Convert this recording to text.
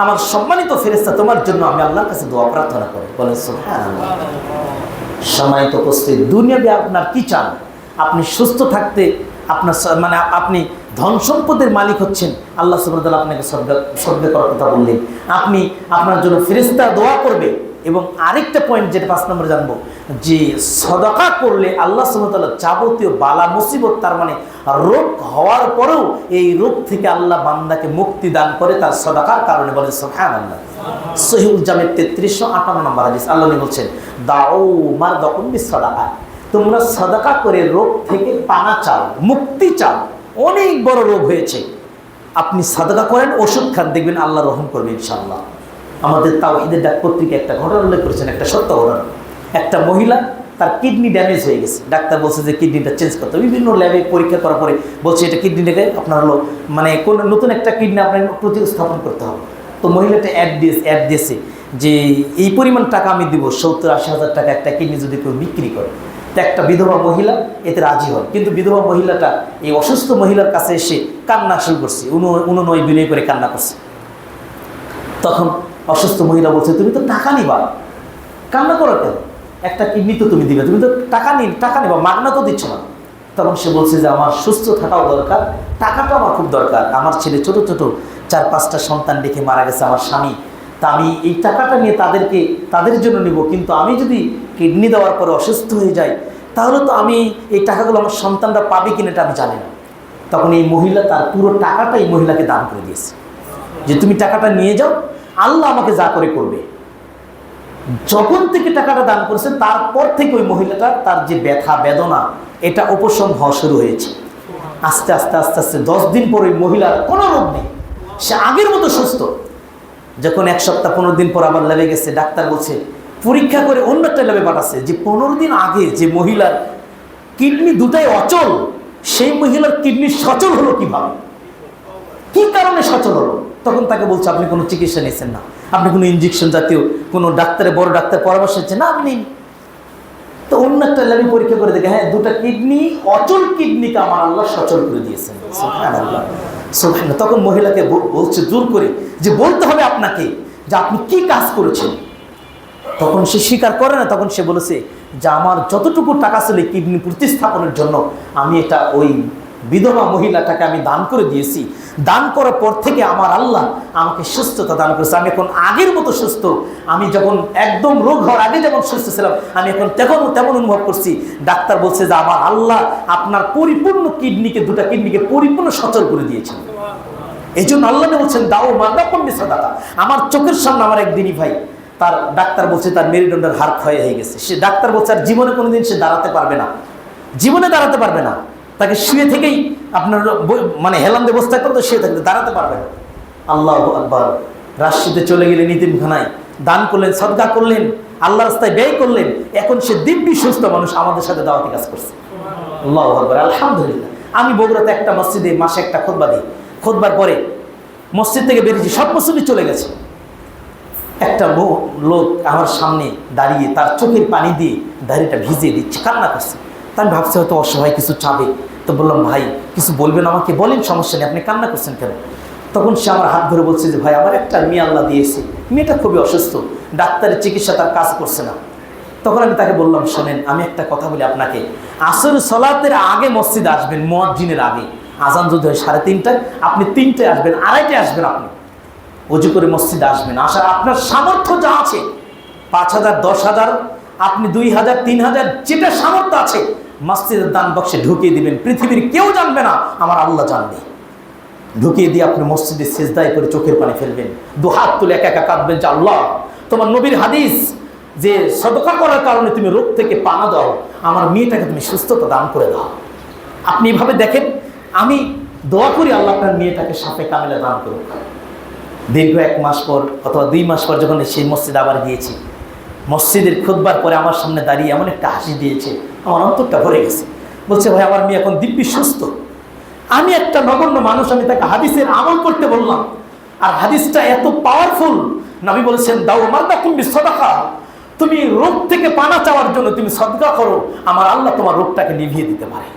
আমার সম্মানিত ফেরেশতা তোমার জন্য আমি আল্লাহর কাছে দোয়া প্রার্থনা করি। বলেন সুবহানাল্লাহ। সম্মানিত উপস্থিতি, দুনিয়াতে আপনার কি চান? আপনি সুস্থ থাকতে, আপনার মানে আপনি ধন সম্পদের মালিক হচ্ছেন, আল্লাহ সুবহানাহু ওয়া তাআলা আপনাকে সদকা করার কথা বললেন, আপনি আপনার জন্য ফেরেশতা দোয়া করবে। এবং আরেকটা পয়েন্ট যেটা 5 নম্বরে জানবো, যে সদকা করলে আল্লাহ সুবহানাহু ওয়া তাআলা যাবতীয় বালা মুসিবত, তার মানে রোগ হওয়ার পরেও এই রোগ থেকে আল্লাহ বান্দাকে মুক্তি দান করে তার সদকার কারণে। বলে সুবহানাল্লাহ। সহিহুল জামি 3358 নম্বর হাদিস, আল্লাহ বলছেন দাউ মারদাকুম বিসসাদাকা, তোমরা সদকা করে রোগ থেকে পানা চাও, মুক্তি চাও। অনেক বড় রোগ হয়েছে, আপনি সদকা করেন, ওষুধ খান, দেখবেন আল্লাহ রহম করবে ইনশাআল্লাহ। আমাদের তাওহীদের ডাক পত্রিকা একটা ঘটনা উল্লেখ করেছেন, একটা সত্য ঘটনা। একটা মহিলা, তার কিডনি ড্যামেজ হয়ে গেছে, ডাক্তার বলছে যে কিডনিটা চেঞ্জ করতে হবে। বিভিন্ন ল্যাবে পরীক্ষা করার পরে বলছে এটা কিডনিটাকে আপনার হলো মানে কোন নতুন একটা কিডনি আপনার প্রতিস্থাপন করতে হবে। তো মহিলাটা অ্যাড দিয়েছে যে এই পরিমাণ টাকা আমি দিব, 70-80 হাজার টাকা একটা কিডনি যদি কেউ বিক্রি করে। তো একটা বিধবা মহিলা এতে রাজি হয়, কিন্তু বিধবা মহিলাটা এই অসুস্থ মহিলার কাছে এসে কান্না শুরু করছে, অনুনয় বিনয় করে কান্না করছে। তখন অসুস্থ মহিলা বলছে, তুমি তো টাকা নিবা, কান্না করো কেন? একটা কিডনি তো তুমি দিবে, তুমি তো টাকা নিবা, মাগনা তো দিচ্ছ না। তখন সে বলছে যে আমার সুস্থ থাকাও দরকার, টাকাটা আমার খুব দরকার। আমার ছেলে ছোট ছোট 4-5টা সন্তান রেখে মারা গেছে আমার স্বামী, তা আমি এই টাকাটা নিয়ে তাদের জন্য নিব, কিন্তু আমি যদি কিডনি দেওয়ার পরে অসুস্থ হয়ে যাই, তাহলে তো আমি এই টাকাগুলো আমার সন্তানরা পাবে কিনা এটা আমি জানি না। তখন এই মহিলা তার পুরো টাকাটা এই মহিলাকে দান করে দিয়েছে, যে তুমি টাকাটা নিয়ে যাও, আল্লাহ আমাকে যা করে করবে। যখন থেকে টাকাটা দান করেছে, তারপর থেকে ওই মহিলাটার তার যে ব্যথা বেদনা এটা উপশম হওয়া শুরু হয়েছে। আস্তে আস্তে আস্তে আস্তে 10 দিন পর ওই মহিলার কোনো রোগ নেই, সে আগের মতো সুস্থ। যখন 1 সপ্তাহ 15 দিন পর আবার ল্যাবে গেছে, ডাক্তার বলছে, পরীক্ষা করে অন্য একটা ল্যাবে পাঠাচ্ছে, যে 15 দিন আগে যে মহিলার কিডনি দুটাই অচল, সেই মহিলার কিডনি সচল হলো কিভাবে, কি কারণে সচল হলো? তখন তাকে বলছে আপনি কোনো চিকিৎসা নিয়েছেন না, আপনি কোনো ইঞ্জেকশন জাতীয় কোনো বড় ডাক্তার পরামর্শ দিচ্ছেন না, আপনি। তো অন্য একটা ল্যাবে পরীক্ষা করে দেখে, হ্যাঁ, দুটা কিডনি অচল কিডনিকে আমার আল্লাহ সচল করে দিয়েছেন। সুবহানাল্লাহ সুবহানাল্লাহ। তখন মহিলাকে বলছে জোর করে যে বলতে হবে আপনাকে যে আপনি কি কাজ করেছেন। তখন সে স্বীকার করে না, তখন সে বলেছে যে আমার যতটুকু টাকা ছিল কিডনি প্রতিস্থাপনের জন্য আমি এটা ওই বিধবা মহিলাটাকে আমি দান করে দিয়েছি। দান করার পর থেকে আমার আল্লাহ আমাকে সুস্থতা দান করেছে, আমি এখন আগের মতো সুস্থ। আমি যখন একদম রোগ হওয়ার আগে যেমন সুস্থ ছিলাম, আমি এখন তেমন অনুভব করছি। ডাক্তার বলছে যে আমার আল্লাহ আপনার পরিপূর্ণ দুটা কিডনিকে পরিপূর্ণ সচল করে দিয়েছেন। এই জন্য আল্লাহ বলছেন দাও মারদাকুম বিসসাদাকা। আমার চোখের সামনে আমার একদিনই ভাই, তার ডাক্তার বলছে তার মেরুদণ্ডের হাড় ক্ষয় হয়ে গেছে। সে ডাক্তার বলছে আর জীবনে কোনোদিন সে দাঁড়াতে পারবে না, জীবনে দাঁড়াতে পারবে না। তাকে শুয়ে থেকেই আপনার মানে হেলান দিয়ে বসতে করতো, শুয়ে থাকতে দাঁড়াতে পারবে না। আল্লাহু আকবার। রাজশাহীতে চলে গেলেন ইতিমখানায়, দান করলেন, সদকা করলেন, আল্লাহ রাস্তায় ব্যয় করলেন। এখন সে দিব্যি সুস্থ মানুষ, আমাদের সাথে দাওয়াতি কাজ করছে। আল্লাহু আকবার, আলহামদুলিল্লাহ। আমি বগুড়াতে একটা মসজিদে মাসে একটা খুতবা দিই। খুতবার পরে মসজিদ থেকে বেরিয়েছি, সব মুসল্লি চলে গেছে। একটা লোক আমার সামনে দাঁড়িয়ে তার চোখের পানি দিয়ে দাড়িটা ভিজিয়ে দিচ্ছে, কান্না করছে। তা আমি ভাবছি হয়তো অসহায় কিছু চাবে, তো বললাম ভাই কিছু বলবেন আমাকে, বলেন, সমস্যা নেই, আপনি কান্না করছেন কেন? তখন সে আমার হাত ধরে বলছে যে ভাই আমার একটা মেয়ে আল্লাহ দিয়েছে, মেয়েটা খুবই অসুস্থ, ডাক্তারের চিকিৎসা তার কাজ করছে না। তখন আমি তাকে বললাম শোনেন, আমি একটা কথা বলি আপনাকে, আসর সালাতের আগে মসজিদে আসবেন, মুয়াজ্জিনের আগে। আজান যদি হয় 3:30টায়, আপনি 3টায় আসবেন, 2:30টায় আসবেন। আপনি ওযু করে মসজিদে আসবেন, আসার আপনার সামর্থ্য যা আছে, 5,000 10,000 আপনি 2,000 3,000 যেটা সামর্থ্য আছে মসজিদের দান বক্সে ঢুকিয়ে দিবেন। পৃথিবীর কেউ জানবে না, আমার আল্লাহ জানবে। ঢুকিয়ে দিয়ে আপনি মসজিদে সিজদায় করে চোখের পানি ফেলবেন, 2 হাত তুলে একা একা কাঁদবেন যে আল্লাহ, তোমার নবীর হাদিস যে সদকা করার কারণে তুমি রোগ থেকে পানা দাও, আমার মেয়েটাকে তুমি সুস্থতা দান করে দাও। আপনি এভাবে দেখেন, আমি দোয়া করি আল্লাহ আপনার মেয়েটাকে সাফে কামেলা দান করুন। দীর্ঘ 1 মাস পর অথবা 2 মাস পর যখন সেই মসজিদে আবার গিয়েছি, মসজিদের খুতবার পরে আমার সামনে দাঁড়িয়ে এমন একটা হাসি দিয়েছে, আমার অন্তরটা ভরে গেছে। বলছে ভাই আমার মেয়ে এখন দিব্যি সুস্থ। আমি একটা নগণ্য মানুষ, আমি তাকে হাদিসের আমল করতে বললাম, আর হাদিসটা এত পাওয়ারফুল। নবী বলেছেন দাও মারদাকুম বিসসাদাকা, তুমি রোগ থেকে পানা চাওয়ার জন্য তুমি সদকা করো, আমার আল্লাহ তোমার রোগটাকে নিভিয়ে দিতে পারে।